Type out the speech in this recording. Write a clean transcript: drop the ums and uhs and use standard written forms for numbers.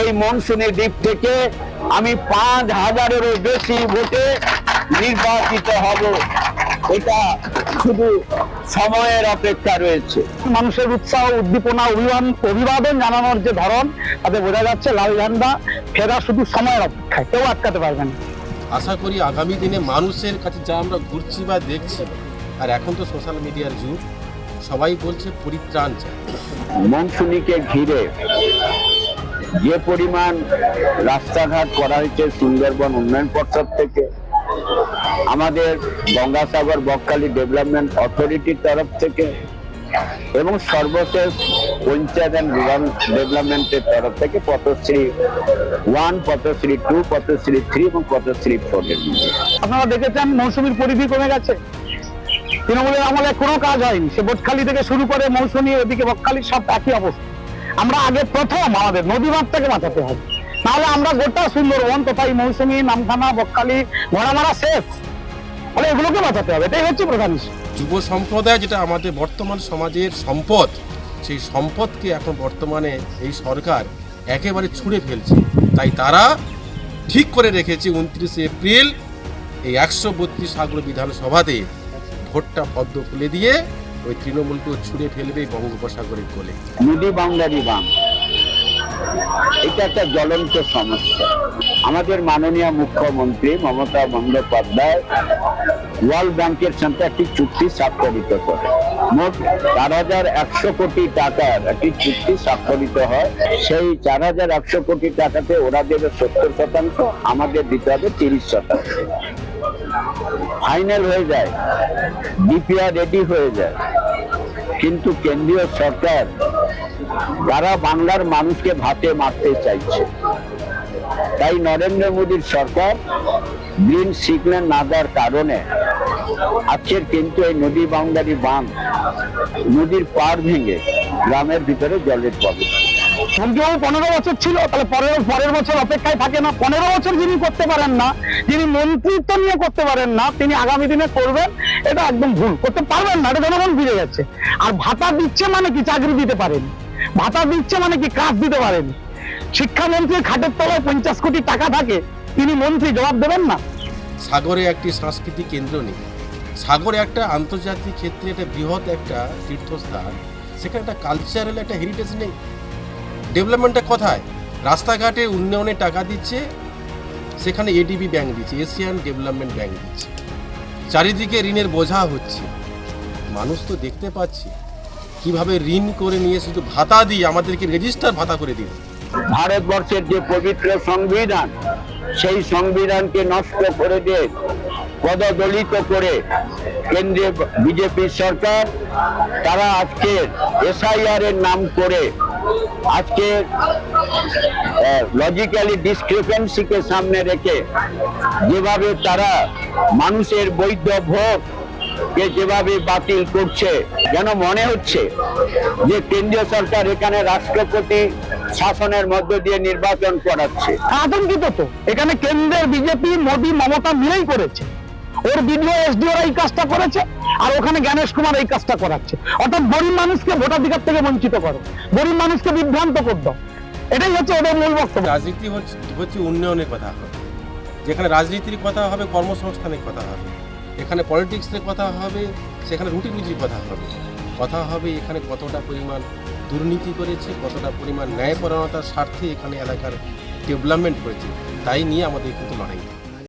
এই মনসুনি দ্বীপ থেকে আমি 5000-এরও বেশি ভোটে নির্বাচিত হব। এটা শুধু সময়ের অপেক্ষা রয়েছে। মানুষের উৎসাহ, উদ্দীপনা, অভিবাদন জানানোর যে ধরন, তাতে বোঝা যাচ্ছে লাল ঝান্ডা ফেরা শুধু সময়ের অপেক্ষায়, কেউ আটকাতে পারবে না। আশা করি আগামী দিনে মানুষের কাছে যা আমরা ঘুরছি বা দেখছি, আর এখন তো সোশ্যাল মিডিয়ার যুগ, সবাই বলছে পরিত্রাণ চাই। মনসুনিকে ঘিরে যে পরিমাণ রাস্তাঘাট করা হয়েছে সুন্দরবন উন্নয়ন পর্ষদ থেকে, আমাদের গঙ্গাসাগর বকখালি ডেভেলপমেন্ট অথরিটির তরফ থেকে, এবং সর্বশেষ পঞ্চায়েত অ্যান্ড রুরাল ডেভেলপমেন্টের তরফ থেকে পথশ্রী 1, পথশ্রী 2, পথশ্রী 3 এবং পথশ্রী 4 এর মধ্যে আপনারা দেখেছেন মৌসুমীর পরিধি কমে গেছে। তৃণমূলের আমলে কোনো কাজ হয়নি, সে বোটখালি থেকে শুরু করে মৌসুমী ওদিকে বকখালি সব একই অবস্থা। আমরা আগে প্রথম আমাদের নদী বাঁধটাকে বাঁচাতে হবে, নাহলে আমরা গোটা সুন্দরবন তথা এই মৌসুমী, নামখানা, বকখালি, ঘোড়ামারা শেষ, ফলে এগুলোকে বাঁচাতে হবে। এটাই হচ্ছে প্রধান ইস্যু। যুব সম্প্রদায় যেটা আমাদের বর্তমান সমাজের সম্পদ, সেই সম্পদকে এখন বর্তমানে এই সরকার একেবারে ছুঁড়ে ফেলছে। তাই তারা ঠিক করে রেখেছে 29শে এপ্রিল এই 132 আগর বিধানসভাতে ভোটটা পদ্ম খুলে দিয়ে ওই তৃণমূলকে ছুঁড়ে ফেলবে বঙ্গোপসাগরের কোলে। নদী বাউন্ডারি বাঁধ এটা একটা জ্বলন্ত সমস্যা। আমাদের মাননীয় মুখ্যমন্ত্রী মমতা বন্দ্যোপাধ্যায় ওয়ার্ল্ড ব্যাংকের সাথে একটি চুক্তি স্বাক্ষরিত করে। মোট 4100 কোটি টাকার একটি চুক্তি স্বাক্ষরিত হয়। সেই 4100 কোটি টাকাতে ওরা দেবে 70%, আমাদের দিতে হবে 30%। ফাইনাল হয়ে যায়, ডিপিআর রেডি হয়ে যায়, কিন্তু কেন্দ্রীয় সরকার যারা বাংলার মানুষকে ভাতে মারতে চাইছে, তাই নরেন্দ্র মোদীর সরকার গ্রিন সিগন্যাল না দেওয়ার কারণে আজকের কিন্তু এই নদী বাউন্ডারি বাঁধ নদীর পাড় ভেঙে গ্রামের ভিতরে জলের প্রবেশ। মুখ্যমন্ত্রী 15 বছর ছিল, তাহলে পরের বছর অপেক্ষায় থাকে না। 15 বছর যিনি করতে পারেন না, যিনি মন্ত্রিত্ব নিয়ে করতে পারেন না, তিনি আগামী দিনে করবেন, এটা একদম ভুল। করতে পারবেন না, এটা জনগণ ফিরে যাচ্ছে। আর ভাতা দিচ্ছে মানে কি চাকরি দিতে পারেন, ভাতা দিচ্ছে মানে কি কাজ দিতে পারেন। শিক্ষামন্ত্রীর খাটের তলায় 50 কোটি টাকা থাকে, তিনি মন্ত্রী, জবাব দেবেন না? সাগরে একটি সাংস্কৃতিক কেন্দ্র নেই, সাগরে একটা আন্তর্জাতিক ক্ষেত্রে একটা বৃহৎ একটা তীর্থস্থান, সেখানে একটা কালচারাল একটা হেরিটেজ নেই। ডেভেলপমেন্টটা কোথায়? রাস্তাঘাটে উন্নয়নে টাকা দিচ্ছে, সেখানে এডিবি ব্যাংক দিচ্ছে, এশিয়ান ডেভেলপমেন্ট ব্যাংক দিচ্ছে, চারিদিকে ঋণের বোঝা হচ্ছে। মানুষ তো দেখতে পাচ্ছে কিভাবে ঋণ করে নিয়ে শুধু ভাতা দিয়ে আমাদেরকে রেজিস্টার ভাতা করে দিল। ভারতবর্ষের যে পবিত্র সংবিধান, সেই সংবিধানকে নষ্ট করে দিয়ে পদদলিত করে কেন্দ্রীয় বিজেপি সরকার, তারা আজকে এসআইআর এর নাম করে আজকে লজিক্যালি ডিসক্রিপেন্সিকে সামনে রেখে যেভাবে তারা মানুষের বৈধ ভোট যেভাবে বাতিল করছে, যেন মনে হচ্ছে যে কেন্দ্রীয় সরকার এখানে রাষ্ট্রপতি শাসনের মধ্য দিয়ে নির্বাচন করাচ্ছে। আতঙ্কিত তো এখানে কেন্দ্রের বিজেপি, মোদী, মমতা মিলেই করেছে। ওর বিডিও, এসডিওরা এই কাজটা করেছে, আর ওখানে জ্ঞানেশ কুমার এই কাজটা করাচ্ছে। অর্থাৎ গরিব মানুষকে ভোটাধিকার থেকে বঞ্চিত করো, গরিব মানুষকে বিভ্রান্ত করতো, এটাই হচ্ছে ওদের মূল বক্তব্য। রাজনীতি হচ্ছে উন্নয়নের কথা হবে, যেখানে রাজনীতির কথা হবে, কর্মসংস্থানের কথা হবে, এখানে পলিটিক্সের কথা হবে, সেখানে রুটি রুজির কথা হবে, কথা হবে এখানে কতটা পরিমাণ দুর্নীতি করেছে, কতটা পরিমাণ ন্যায়পরায়ণতার স্বার্থে এখানে এলাকার ডেভেলপমেন্ট করেছে, তাই নিয়ে আমাদের কিন্তু লড়াই।